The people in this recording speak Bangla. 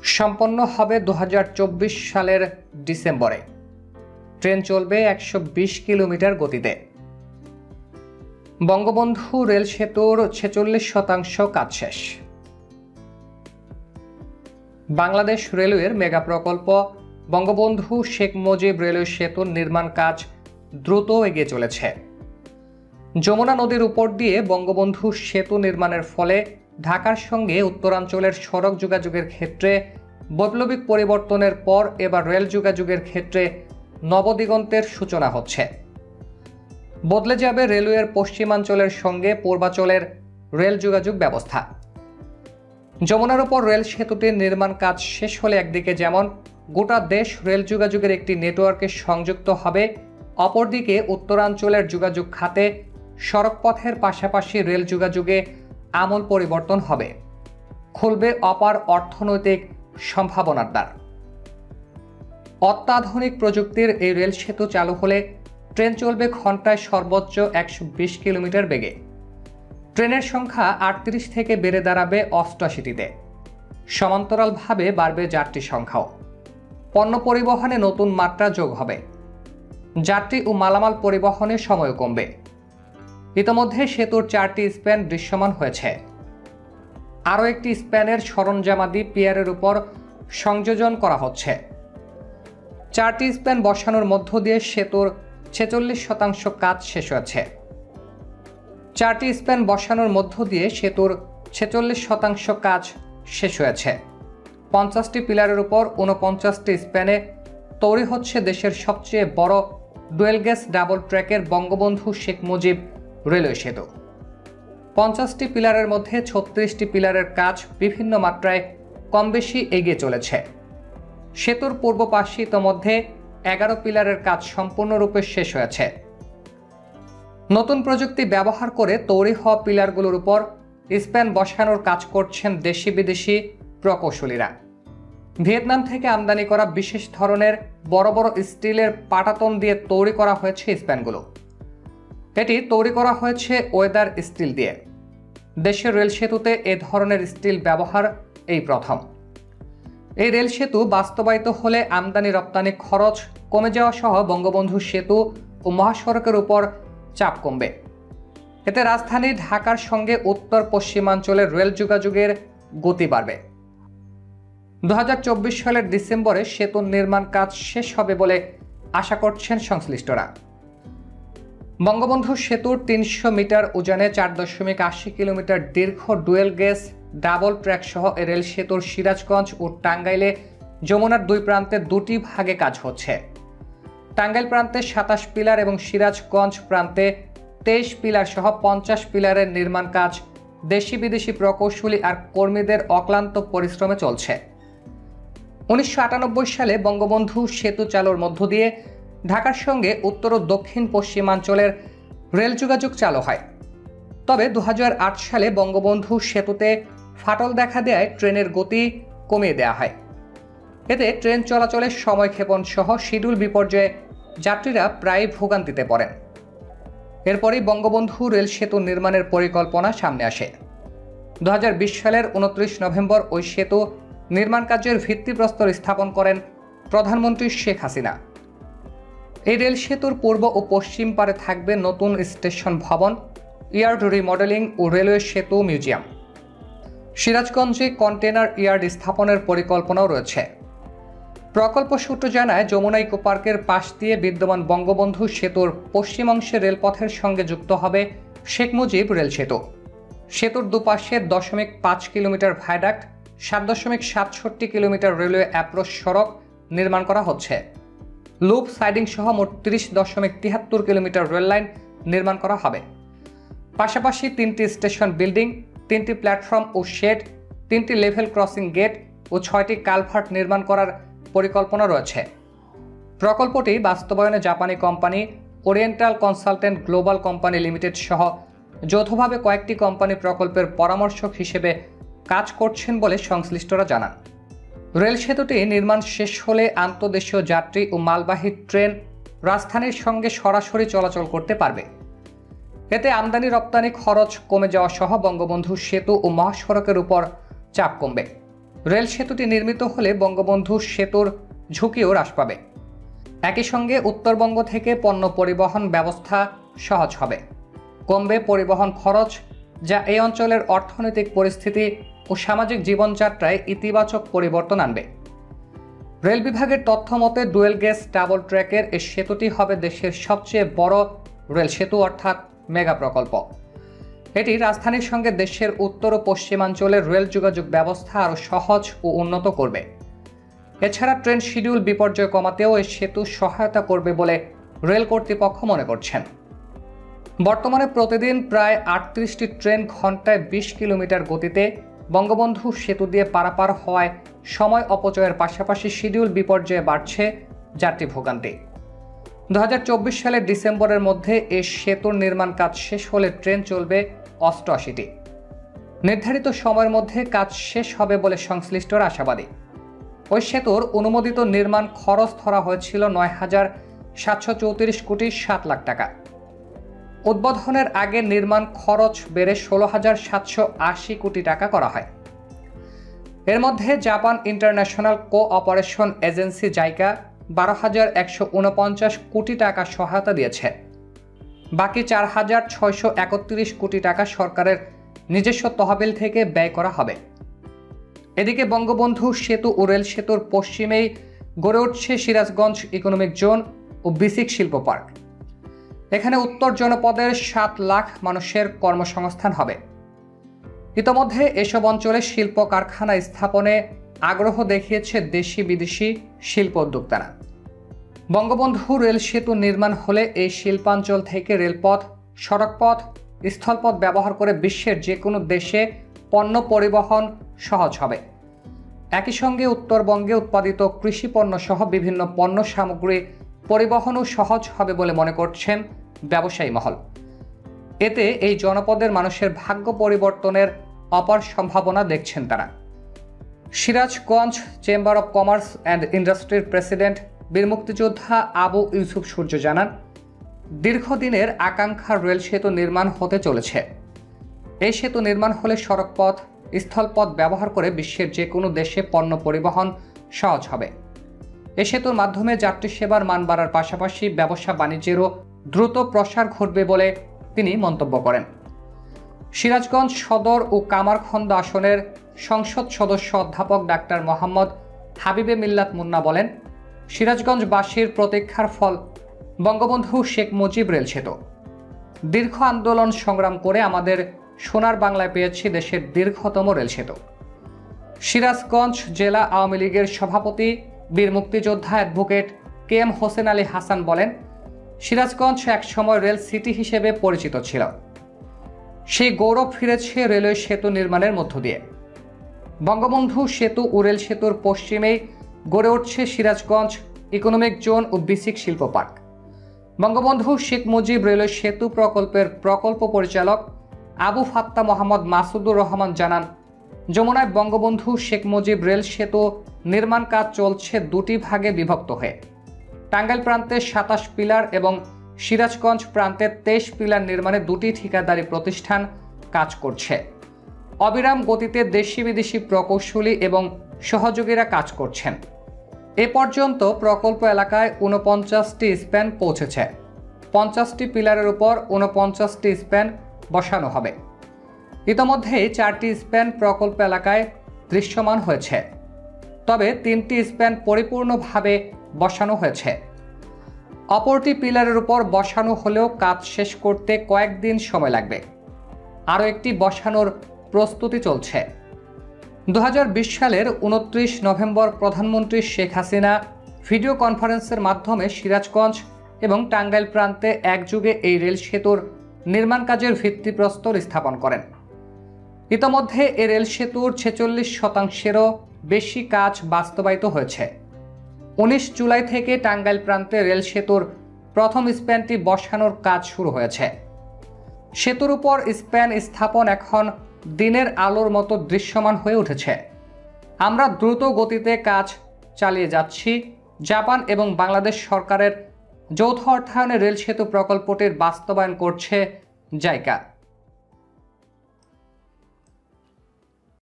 সম্পন্ন হবে 2024 সালের ডিসেম্বরে। ট্রেন চলবে 120 কিলোমিটার গতিতে। বঙ্গবন্ধু রেল সেতুর 46% কাজ শেষ। বাংলাদেশ রেলওয়ের মেগা প্রকল্প বঙ্গবন্ধু শেখ মুজিব রেলওয়ে সেতুর নির্মাণ কাজ দ্রুত এগিয়ে চলেছে। যমুনা নদীর উপর দিয়ে বঙ্গবন্ধু সেতু নির্মাণের ফলে ঢাকার সঙ্গে উত্তরাঞ্চলের সড়ক যোগাযোগের ক্ষেত্রে বৈপ্লবিক পরিবর্তনের পর এবার রেল যোগাযোগের ক্ষেত্রে নবদিগন্তের সূচনা হচ্ছে। বদলে যাবে রেলওয়ের পশ্চিমাঞ্চলের সঙ্গে পূর্বাঞ্চলের রেল যোগাযোগ ব্যবস্থা। যমুনার উপর রেল সেতুটির নির্মাণ কাজ শেষ হলে একদিকে যেমন গোটা দেশ রেল যোগাযোগের একটি নেটওয়ার্কে সংযুক্ত হবে, অপরদিকে উত্তরাঞ্চলের যোগাযোগ খাতে সড়কপথের পাশাপাশি রেল যোগাযোগে আমূল পরিবর্তন হবে, খুলবে অপার অর্থনৈতিক সম্ভাবনার দ্বার। অত্যাধুনিক প্রযুক্তির এই রেল সেতু চালু হলে ট্রেন চলবে ঘন্টায় সর্বোচ্চ 120 কিলোমিটার বেগে। ট্রেনের সংখ্যা 38 থেকে বেড়ে দাঁড়াবে 88টিতে। সমান্তরালভাবে বাড়বে যাত্রী সংখ্যাও। পণ্য পরিবহনে নতুন মাত্রা যোগ হবে। যাত্রী ও মালামাল পরিবহনে সময়ও কমবে। ইতোমধ্যে সেতুর 4টি স্প্যান দৃশ্যমান হয়েছে। আরও একটি স্প্যানের সরঞ্জামাদি পিয়ারের উপর সংযোজন করা হচ্ছে। 4টি স্প্যান বসানোর মধ্য দিয়ে সেতুর 46% কাজ শেষ হয়েছে। 4টি স্প্যান বসানোর মধ্য দিয়ে সেতুর 46% কাজ শেষ হয়েছে। 50টি পিলারের উপর 49টি স্প্যানে তৈরি হচ্ছে দেশের সবচেয়ে বড় ডুয়েল গেজ ডাবল ট্র্যাকের বঙ্গবন্ধু শেখ মুজিব রেলওয়ে সেতু। 50টি পিলারের মধ্যে 36টি পিলারের কাজ বিভিন্ন মাত্রায় কম বেশি এগিয়ে চলেছে। সেতুর পূর্ব পাশে ইতোমধ্যে 11 পিলারের কাজ সম্পূর্ণরূপে শেষ হয়েছে। নতুন প্রযুক্তি ব্যবহার করে তৈরি হওয়া পিলারগুলোর উপর স্প্যান বসানোর কাজ করছেন দেশি বিদেশি প্রকৌশলীরা। ভিয়েতনাম থেকে আমদানি করা বিশেষ ধরনের বড় বড় স্টিলের পাটাতন দিয়ে তৈরি করা হয়েছে স্প্যানগুলো। এটি তৈরি করা হয়েছে ওয়েদার স্টিল দিয়ে। দেশের রেল সেতুতে এ ধরনের স্টিল ব্যবহার এই প্রথম। এই রেল সেতু বাস্তবায়িত হলে আমদানি রপ্তানি খরচ কমে যাওয়া সহ বঙ্গবন্ধু সেতু ও মহাসড়কের উপর চাপ কমবে। এতে রাজধানী ঢাকার সঙ্গে উত্তর পশ্চিমাঞ্চলের রেল যোগাযোগের গতি বাড়বে। 2024 সালের ডিসেম্বরে সেতুর নির্মাণ কাজ শেষ হবে বলে আশা করছেন সংশ্লিষ্টরা। বঙ্গবন্ধু সেতুর 300 মিটার উজানে 4.80 কিলোমিটার দীর্ঘ ডুয়েল গেজ ডাবল ট্র্যাক সহ এ রেল সেতুর সিরাজগঞ্জ ও টাঙ্গাইলে যমুনার দুই প্রান্তে দুটি ভাগে কাজ হচ্ছে। টাঙ্গাইল প্রান্তে 27 পিলার এবং সিরাজগঞ্জ প্রান্তে 23 পিলার সহ 50 পিলারের নির্মাণ কাজ দেশি বিদেশি প্রকৌশলী আর কর্মীদের অক্লান্ত পরিশ্রমে চলছে। 1998 সালে বঙ্গবন্ধু সেতু চালুর মধ্য দিয়ে ঢাকার সঙ্গে উত্তর ও দক্ষিণ পশ্চিমাঞ্চলের রেল যোগাযোগ চালু হয়। তবে 2008 সালে বঙ্গবন্ধু সেতুতে ফাটল দেখা দেয় ট্রেনের গতি কমিয়ে দেওয়া হয়। এতে ট্রেন চলাচলের সময়ক্ষেপণ সহ শিডিউল বিপর্যয়ে যাত্রীরা প্রায় ভোগান্তিতে পড়েন। এরপরই বঙ্গবন্ধু রেল সেতু নির্মাণের পরিকল্পনা সামনে আসে। 2020 সালের 29 নভেম্বর ওই সেতু নির্মাণ কাজের ভিত্তিপ্রস্তর স্থাপন করেন প্রধানমন্ত্রী শেখ হাসিনা। এই রেল সেতুর পূর্ব ও পশ্চিম পারে থাকবে নতুন স্টেশন ভবন, ইয়ার্ড রিমডেলিং ও রেলওয়ে সেতু মিউজিয়াম। সিরাজগঞ্জে কন্টেনার ইয়ার্ড স্থাপনের পরিকল্পনাও রয়েছে। প্রকল্প সূত্র জানায়, যমুনা ইকো পার্কের পাশ দিয়ে বিদ্যমান বঙ্গবন্ধু সেতুর পশ্চিম অংশে রেলপথের সঙ্গে যুক্ত হবে শেখ মুজিব রেল সেতু। সেতুর দুপাশে 0.5 kilometre viaduct, 7.67 kilometre railway approach সড়ক নির্মাণ করা হচ্ছে। লুপ সাইডিং সহ মোট 30.73 কিলোমিটার রেল লাইন নির্মাণ করা হবে। পাশাপাশি 3টি স্টেশন বিল্ডিং, 3টি প্ল্যাটফর্ম ও শেড, 3টি লেভেল ক্রসিং গেট ও 6টি কালভার্ট নির্মাণ করার পরিকল্পনা রয়েছে। প্রকল্পটি বাস্তবায়নে জাপানি company oriental consultant global company limited সহ যৌথভাবে কয়েকটি কোম্পানি প্রকল্পের পরামর্শক হিসেবে কাজ করছেন বলে সংশ্লিষ্টরা জানান। রেল সেতুটি নির্মাণ শেষ হলে আন্তঃদেশীয় যাত্রী ও মালবাহী ট্রেন রাজধানীর সঙ্গে সরাসরি চলাচল করতে পারবে। এতে আমদানি রপ্তানি খরচ কমে যাওয়া সহ বঙ্গবন্ধু সেতু ও মহাসড়কের উপর চাপ কমবে। রেল সেতুটি নির্মিত হলে বঙ্গবন্ধু সেতুর ঝুঁকিও হ্রাস পাবে। একই সঙ্গে উত্তরবঙ্গ থেকে পণ্য পরিবহন ব্যবস্থা সহজ হবে, কমবে পরিবহন খরচ, যা এই অঞ্চলের অর্থনৈতিক পরিস্থিতি ও সামাজিক জীবনযাত্রায় ইতিবাচক পরিবর্তন আনবে। রেল বিভাগের তথ্য মতে ডুয়েল গেজ ডাবল ট্র্যাকের এই সেতুটি হবে দেশের সবচেয়ে বড় রেল সেতু অর্থাৎ মেগা প্রকল্প। এটি রাজধানীর সঙ্গে দেশের উত্তর ও পশ্চিমাঞ্চলের রেল যোগাযোগ ব্যবস্থা আরও সহজ ও উন্নত করবে। এছাড়া ট্রেন শিডিউল বিপর্যয় কমাতেও এই সেতু সহায়তা করবে বলে রেল কর্তৃপক্ষ মনে করছেন। বর্তমানে প্রতিদিন প্রায় 38টি ট্রেন ঘন্টায় 20 কিলোমিটার গতিতে বঙ্গবন্ধু সেতু দিয়ে পারাপার হওয়ায় সময় অপচয়ের পাশাপাশি শিডিউল বিপর্যয়ে বাড়ছে যাত্রী ভোগান্তি। 2024 সালের ডিসেম্বরের মধ্যে এই সেতুর নির্মাণ কাজ শেষ হলে ট্রেন চলবে 88টি। নির্ধারিত সময়ের মধ্যে কাজ শেষ হবে বলে সংশ্লিষ্টরা আশাবাদী। ওই সেতুর অনুমোদিত নির্মাণ খরচ ধরা হয়েছিল 9,734 কোটি 7 লাখ টাকা। উদ্বোধনের আগে নির্মাণ খরচ বেড়ে 16,780 কোটি টাকা করা হয়। এর মধ্যে Japan international cooperation agency JICA 12,149 কোটি টাকা সহায়তা দিয়েছে। বাকি 4,631 কোটি টাকা সরকারের নিজস্ব তহবিল থেকে ব্যয় করা হবে। এদিকে বঙ্গবন্ধু সেতু ও রেল সেতুর পশ্চিমেই গড়ে উঠছে সিরাজগঞ্জ ইকোনমিক জোন ও বিসিক শিল্প পার্ক। এখানে উত্তর জনপদের 7 লাখ মানুষের কর্মসংস্থান হবে। ইতোমধ্যে এসব অঞ্চলে শিল্প কারখানা স্থাপনে আগ্রহ দেখিয়েছে দেশি বিদেশি শিল্প উদ্যোক্তারা। বঙ্গবন্ধু রেল সেতু নির্মাণ হলে এই শিল্পাঞ্চল থেকে রেলপথ, সড়কপথ, স্থলপথ ব্যবহার করে বিশ্বের যে কোনো দেশে পণ্য পরিবহন সহজ হবে। একই সঙ্গে উত্তরবঙ্গে উৎপাদিত কৃষি পণ্য সহ বিভিন্ন পণ্য সামগ্রী পরিবহনও সহজ হবে বলে মনে করছেন ব্যবসায়ী মহল। এতে এই জনপদের মানুষের ভাগ্য পরিবর্তনের অপার সম্ভাবনা দেখছেন তারা। Sirajganj chamber of commerce and ইন্ডাস্ট্রির প্রেসিডেন্ট বীর মুক্তিযোদ্ধা আবু ইউসুফ সূর্য জানান, দীর্ঘদিনের আকাঙ্ক্ষা রেল সেতু নির্মাণ হতে চলেছে। এই সেতু নির্মাণ হলে সড়কপথ, স্থলপথ ব্যবহার করে বিশ্বের যে কোনো দেশে পণ্য পরিবহন সহজ হবে। এ সেতুর মাধ্যমে যাত্রী সেবার মান বাড়ার পাশাপাশি ব্যবসা বাণিজ্যেরও দ্রুত প্রসার ঘটবে বলে তিনি মন্তব্য করেন। সিরাজগঞ্জ সদর ও কামারখন্দ আসনের সংসদ সদস্য অধ্যাপক ডাক্তার মোহাম্মদ হাবিবে মিল্লাত মুন্না বলেন, সিরাজগঞ্জবাসীর প্রতীক্ষার ফল বঙ্গবন্ধু শেখ মুজিব রেল সেতু। দীর্ঘ আন্দোলন সংগ্রাম করে আমাদের সোনার বাংলায় পেয়েছি দেশের দীর্ঘতম রেল সেতু। সিরাজগঞ্জ জেলা আওয়ামী লীগের সভাপতি বীর মুক্তিযোদ্ধা অ্যাডভোকেট KM হোসেন আলী হাসান বলেন, সিরাজগঞ্জ একসময় রেল সিটি হিসেবে পরিচিত ছিল। সেই গৌরব ফিরেছে রেলওয়ে সেতু নির্মাণের মধ্য দিয়ে। বঙ্গবন্ধু সেতু ও রেল সেতুর পশ্চিমেই গড়ে উঠছে সিরাজগঞ্জ ইকোনমিক জোন ও বিসিক শিল্প পার্ক। বঙ্গবন্ধু শেখ মুজিব রেলওয়ে সেতু প্রকল্পের প্রকল্প পরিচালক আবু ফাত্তা মোহাম্মদ মাসুদুর রহমান জানান, যমুনায় বঙ্গবন্ধু শেখ মুজিব রেল সেতু নির্মাণ কাজ চলছে দুটি ভাগে বিভক্ত হয়ে। টাঙ্গাইল প্রান্তে 27 পিলার এবং সিরাজগঞ্জ প্রান্তে 23 পিলার নির্মাণে দুটি ঠিকাদারি প্রতিষ্ঠান কাজ করছে। অবিরাম গতিতে দেশি বিদেশি প্রকৌশলী এবং সহযোগীরা কাজ করছেন। এ পর্যন্ত প্রকল্প এলাকায় 49টি স্প্যান পৌঁছেছে। 50টি পিলারের উপর 49টি স্প্যান বসানো হবে। ইতোমধ্যেই 4টি স্প্যান প্রকল্প এলাকায় দৃশ্যমান হয়েছে, তবে 3টি স্প্যান পরিপূর্ণভাবে বসানো হয়েছে। অপরটি পিলারের উপর বসানো হলেও কাজ শেষ করতে কয়েকদিন সময় লাগবে। আরও একটি বসানোর প্রস্তুতি চলছে। 2020 সালের 29 নভেম্বর প্রধানমন্ত্রী শেখ হাসিনা ভিডিও কনফারেন্সের মাধ্যমে সিরাজগঞ্জ এবং টাঙ্গাইল প্রান্তে একযুগে এই রেল সেতুর নির্মাণ কাজের ভিত্তিপ্রস্তর স্থাপন করেন। ইতোমধ্যে এ রেল সেতুর 46%-এরও বেশি কাজ বাস্তবায়িত হয়েছে। 19 জুলাই থেকে টাঙ্গাইল প্রান্তে রেল সেতুর প্রথম স্প্যানটি বসানোর কাজ শুরু হয়েছে। সেতুর উপর স্প্যান স্থাপন এখন দিনের আলোর মতো দৃশ্যমান হয়ে উঠেছে। আমরা দ্রুত গতিতে কাজ চালিয়ে যাচ্ছি। জাপান এবং বাংলাদেশ সরকারের যৌথ অর্থায়নে রেল সেতু প্রকল্পটির বাস্তবায়ন করছে জাইকা।